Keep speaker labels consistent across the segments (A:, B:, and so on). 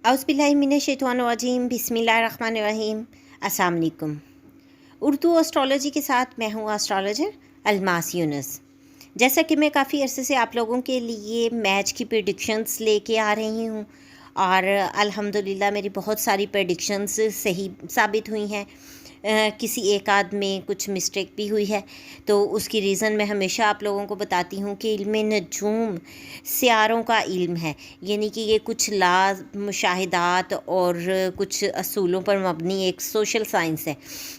A: औज़ुबिल्लाहिमिनश्शैतानिर्रजीम बिस्मिल्लाहिर्रहमानिर्रहीम। अस्सलाम वालेकुम। उर्दू एस्ट्रोलॉजी के साथ मैं हूँ एस्ट्रोलॉजर अलमास यूनुस। जैसा कि मैं काफ़ी अरसे से आप लोगों के लिए मैच की प्रेडिक्शंस लेके आ रही हूँ और अल्हम्दुलिल्लाह मेरी बहुत सारी प्रेडिक्शंस सही साबित हुई हैं। किसी एक आध में कुछ मिस्टेक भी हुई है, तो उसकी रीज़न मैं हमेशा आप लोगों को बताती हूँ कि इल्म नजूम सियारों का इल्म है, यानी कि ये कुछ मुशाहिदात और कुछ असूलों पर मबनी एक सोशल साइंस है।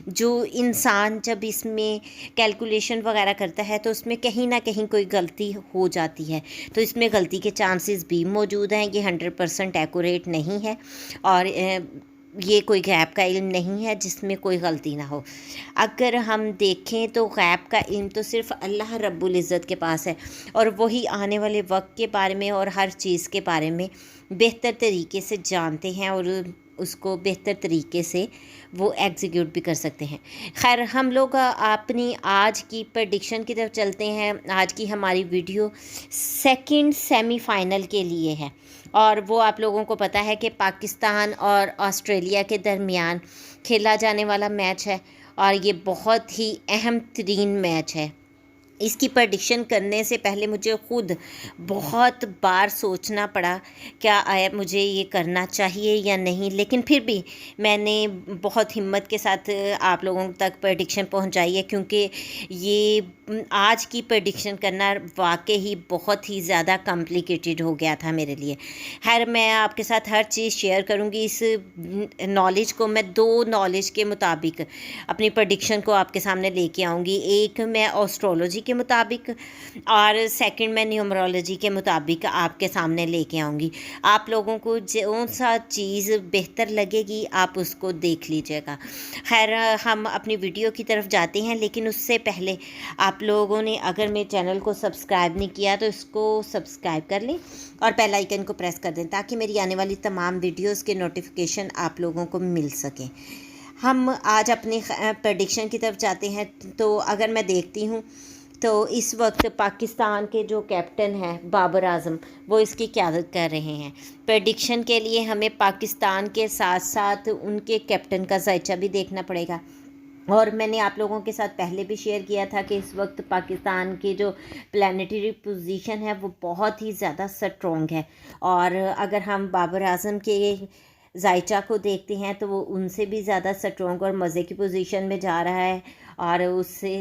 A: जो इंसान जब इसमें कैलकुलेशन वगैरह करता है तो उसमें कहीं ना कहीं कोई गलती हो जाती है, तो इसमें गलती के चांसेस भी मौजूद हैं। ये 100% एक्यूरेट नहीं है और ये कोई गैब का इल्म नहीं है जिसमें कोई गलती ना हो। अगर हम देखें तो गैब का इल्म तो सिर्फ़ अल्लाह रब्बुल इज़्ज़त के पास है और वही आने वाले वक्त के बारे में और हर चीज़ के बारे में बेहतर तरीके से जानते हैं और उसको बेहतर तरीके से वो एग्जीक्यूट भी कर सकते हैं। खैर, हम लोग अपनी आज की प्रेडिक्शन की तरफ चलते हैं। आज की हमारी वीडियो सेकंड सेमीफाइनल के लिए है और वो आप लोगों को पता है कि पाकिस्तान और ऑस्ट्रेलिया के दरमियान खेला जाने वाला मैच है और ये बहुत ही अहम तरीन मैच है। इसकी प्रेडिक्शन करने से पहले मुझे ख़ुद बहुत बार सोचना पड़ा क्या मुझे ये करना चाहिए या नहीं, लेकिन फिर भी मैंने बहुत हिम्मत के साथ आप लोगों तक प्रेडिक्शन पहुंचाई है, क्योंकि ये आज की प्रेडिक्शन करना वाकई ही बहुत ही ज़्यादा कॉम्प्लिकेटेड हो गया था मेरे लिए। खैर, मैं आपके साथ हर चीज़ शेयर करूँगी। इस नॉलेज को मैं 2 नॉलेज के मुताबिक अपनी प्रेडिक्शन को आपके सामने लेके आऊँगी। एक मैं एस्ट्रोलॉजी के मुताबिक और सेकंड मैं न्यूमरोलॉजी के मुताबिक आपके सामने लेके आऊँगी। आप लोगों को जो सा चीज़ बेहतर लगेगी आप उसको देख लीजिएगा। खैर, हम अपनी वीडियो की तरफ जाते हैं, लेकिन उससे पहले आप लोगों ने अगर मेरे चैनल को सब्सक्राइब नहीं किया तो इसको सब्सक्राइब कर लें और बेल आइकन को प्रेस कर दें ताकि मेरी आने वाली तमाम वीडियोस के नोटिफिकेशन आप लोगों को मिल सकें। हम आज अपनी प्रेडिक्शन की तरफ जाते हैं। तो अगर मैं देखती हूँ तो इस वक्त पाकिस्तान के जो कैप्टन हैं बाबर आज़म, वो इसकी क़यादत कर रहे हैं। प्रेडिक्शन के लिए हमें पाकिस्तान के साथ साथ उनके कैप्टन का जायचा भी देखना पड़ेगा और मैंने आप लोगों के साथ पहले भी शेयर किया था कि इस वक्त पाकिस्तान की जो प्लानिटरी पोजीशन है वो बहुत ही ज़्यादा स्ट्रॉन्ग है और अगर हम बाबर आज़म के जायचा को देखते हैं तो वो उनसे भी ज़्यादा स्ट्रॉन्ग और मज़े की पोजीशन में जा रहा है और उससे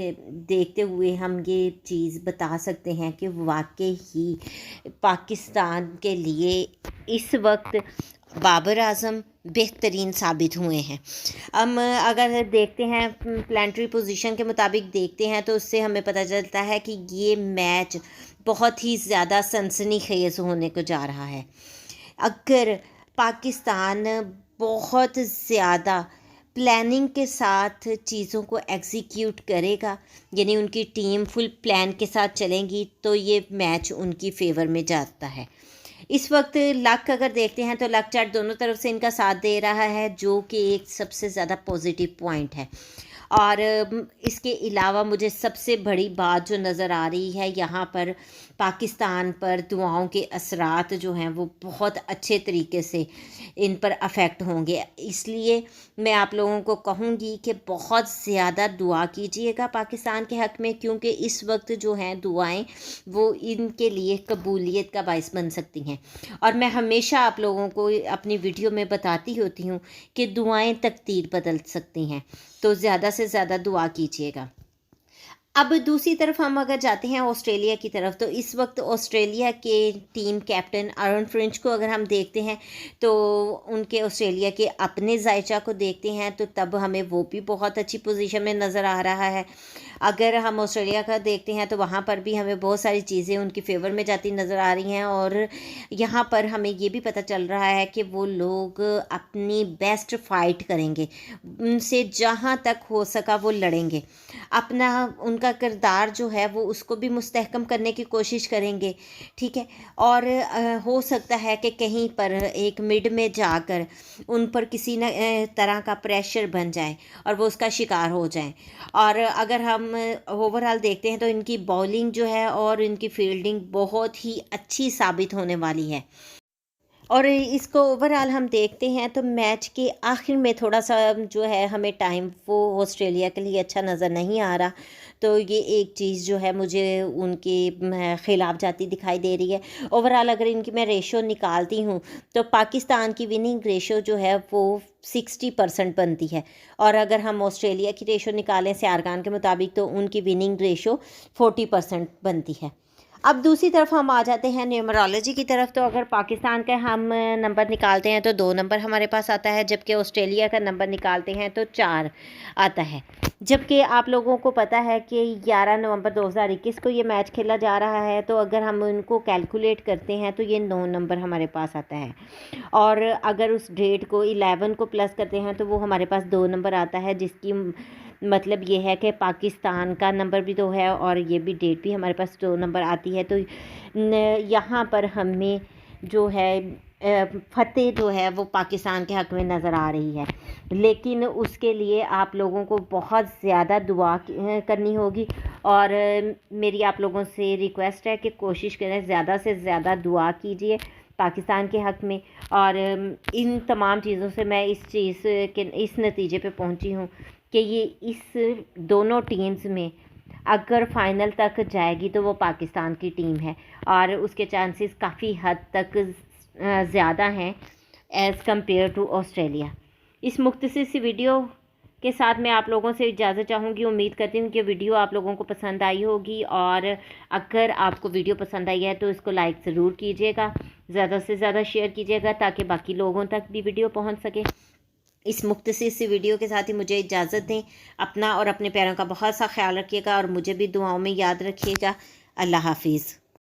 A: देखते हुए हम ये चीज़ बता सकते हैं कि वाकई ही पाकिस्तान के लिए इस वक्त बाबर आज़म बेहतरीन साबित हुए हैं। हम अगर देखते हैं प्लानिटरी पोजीशन के मुताबिक देखते हैं तो उससे हमें पता चलता है कि ये मैच बहुत ही ज़्यादा सनसनीखेज़ होने को जा रहा है। अगर पाकिस्तान बहुत ज़्यादा प्लानिंग के साथ चीज़ों को एग्जीक्यूट करेगा, यानी उनकी टीम फुल प्लान के साथ चलेंगी, तो ये मैच उनकी फेवर में जाता है। इस वक्त लक अगर देखते हैं तो लक चार्ट दोनों तरफ से इनका साथ दे रहा है, जो कि एक सबसे ज़्यादा पॉजिटिव पॉइंट है। और इसके अलावा मुझे सबसे बड़ी बात जो नज़र आ रही है यहाँ पर, पाकिस्तान पर दुआओं के असरात जो हैं वो बहुत अच्छे तरीके से इन पर अफेक्ट होंगे। इसलिए मैं आप लोगों को कहूँगी कि बहुत ज़्यादा दुआ कीजिएगा पाकिस्तान के हक़ में, क्योंकि इस वक्त जो हैं दुआएं वो इनके लिए कबूलियत का बाइस बन सकती हैं। और मैं हमेशा आप लोगों को अपनी वीडियो में बताती होती हूँ कि दुआएं तकदीर बदल सकती हैं, तो ज़्यादा से ज़्यादा दुआ कीजिएगा। अब दूसरी तरफ हम अगर जाते हैं ऑस्ट्रेलिया की तरफ, तो इस वक्त ऑस्ट्रेलिया के टीम कैप्टन आरन फिंच को अगर हम देखते हैं तो उनके ऑस्ट्रेलिया के अपने जायचा को देखते हैं तो तब हमें वो भी बहुत अच्छी पोजीशन में नज़र आ रहा है। अगर हम ऑस्ट्रेलिया का देखते हैं तो वहाँ पर भी हमें बहुत सारी चीज़ें उनकी फेवर में जाती नज़र आ रही हैं और यहाँ पर हमें ये भी पता चल रहा है कि वो लोग अपनी बेस्ट फाइट करेंगे, उनसे जहाँ तक हो सका वो लड़ेंगे, अपना उनका किरदार जो है वो उसको भी मुस्तहकम करने की कोशिश करेंगे, ठीक है। और हो सकता है कि कहीं पर एक मिड में जाकर उन पर किसी न तरह का प्रेशर बन जाए और वो उसका शिकार हो जाएं। और अगर हम ओवरऑल देखते हैं तो इनकी बॉलिंग जो है और इनकी फील्डिंग बहुत ही अच्छी साबित होने वाली है। और इसको ओवरऑल हम देखते हैं तो मैच के आखिर में थोड़ा सा जो है हमें टाइम वो ऑस्ट्रेलिया के लिए अच्छा नज़र नहीं आ रहा। तो ये एक चीज़ जो है मुझे उनके ख़िलाफ़ जाती दिखाई दे रही है। ओवरऑल अगर इनकी मैं रेशो निकालती हूँ तो पाकिस्तान की विनिंग रेशो जो है वो 60% बनती है, और अगर हम ऑस्ट्रेलिया की रेशो निकालें सियारगान के मुताबिक तो उनकी विनिंग रेशो 40% बनती है। अब दूसरी तरफ हम आ जाते हैं न्यूमरोलॉजी की तरफ। तो अगर पाकिस्तान का हम नंबर निकालते हैं तो 2 नंबर हमारे पास आता है, जबकि ऑस्ट्रेलिया का नंबर निकालते हैं तो 4 आता है। जबकि आप लोगों को पता है कि 11 नवंबर 2021 को ये मैच खेला जा रहा है, तो अगर हम उनको कैलकुलेट करते हैं तो ये 9 नंबर हमारे पास आता है, और अगर उस डेट को 11 को प्लस करते हैं तो वो हमारे पास 2 नंबर आता है, जिसकी मतलब ये है कि पाकिस्तान का नंबर भी 2 है और ये भी डेट भी हमारे पास 2 नंबर आती है। तो यहाँ पर हमें जो है फतेह जो है वो पाकिस्तान के हक़ में नज़र आ रही है, लेकिन उसके लिए आप लोगों को बहुत ज़्यादा दुआ करनी होगी। और मेरी आप लोगों से रिक्वेस्ट है कि कोशिश करें ज़्यादा से ज़्यादा दुआ कीजिए पाकिस्तान के हक़ में। और इन तमाम चीज़ों से मैं इस नतीजे पे पहुंची हूँ कि ये इस दोनों टीम्स में अगर फ़ाइनल तक जाएगी तो वो पाकिस्तान की टीम है, और उसके चांसेस काफ़ी हद तक ज़्यादा हैं एज़ कम्पेयर टू ऑस्ट्रेलिया। इस मुख्तसर सी वीडियो के साथ मैं आप लोगों से इजाज़त चाहूँगी। उम्मीद करती हूँ कि वीडियो आप लोगों को पसंद आई होगी, और अगर आपको वीडियो पसंद आई है तो इसको लाइक ज़रूर कीजिएगा, ज़्यादा से ज़्यादा शेयर कीजिएगा ताकि बाकी लोगों तक भी वीडियो पहुँच सके। इस मुख्तसर सी वीडियो के साथ ही मुझे इजाज़त दें। अपना और अपने प्यारों का बहुत सा ख्याल रखिएगा और मुझे भी दुआओं में याद रखिएगा। अल्लाह हाफिज़।